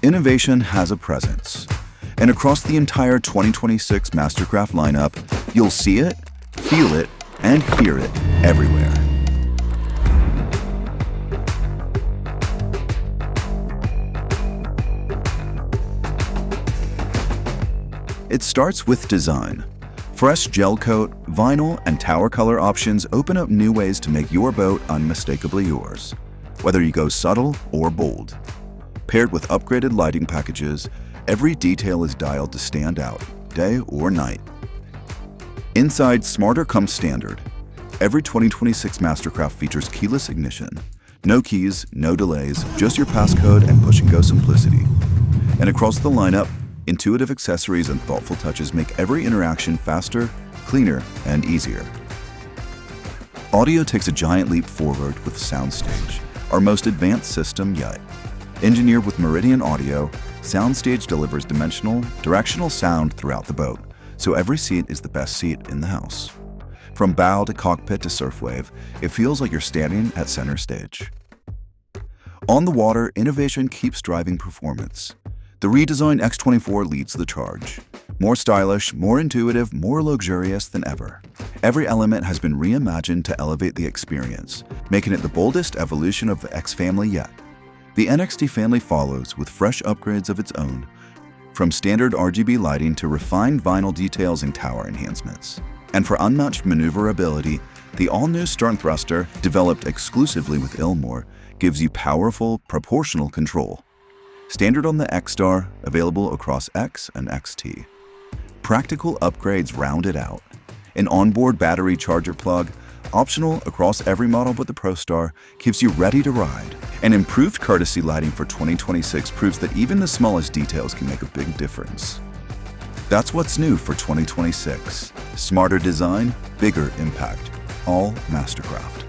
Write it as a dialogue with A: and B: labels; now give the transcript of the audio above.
A: Innovation has a presence. And across the entire 2026 MasterCraft lineup, you'll see it, feel it, and hear it everywhere. It starts with design. Fresh gel coat, vinyl, and tower color options open up new ways to make your boat unmistakably yours, whether you go subtle or bold. Paired with upgraded lighting packages, every detail is dialed to stand out, day or night. Inside, smarter comes standard. Every 2026 MasterCraft features keyless ignition. No keys, no delays, just your passcode and push-and-go simplicity. And across the lineup, intuitive accessories and thoughtful touches make every interaction faster, cleaner, and easier. Audio takes a giant leap forward with Soundstage, our most advanced system yet. Engineered with Meridian Audio, Soundstage delivers directional sound throughout the boat, so every seat is the best seat in the house. From bow to cockpit to surfwave, it feels like you're standing at center stage. On the water, innovation keeps driving performance. The redesigned X24 leads the charge. More stylish, more intuitive, more luxurious than ever. Every element has been reimagined to elevate the experience, making it the boldest evolution of the X family yet. The NXT family follows with fresh upgrades of its own, from standard RGB lighting to refined vinyl details and tower enhancements. And for unmatched maneuverability, the all-new stern thruster, developed exclusively with Ilmor, gives you powerful, proportional control. Standard on the X-Star, available across X and XT. Practical upgrades round it out. An onboard battery charger plug, optional across every model but the Pro Star, keeps you ready to ride. And improved courtesy lighting for 2026 proves that even the smallest details can make a big difference. That's what's new for 2026. Smarter design, bigger impact. All MasterCraft.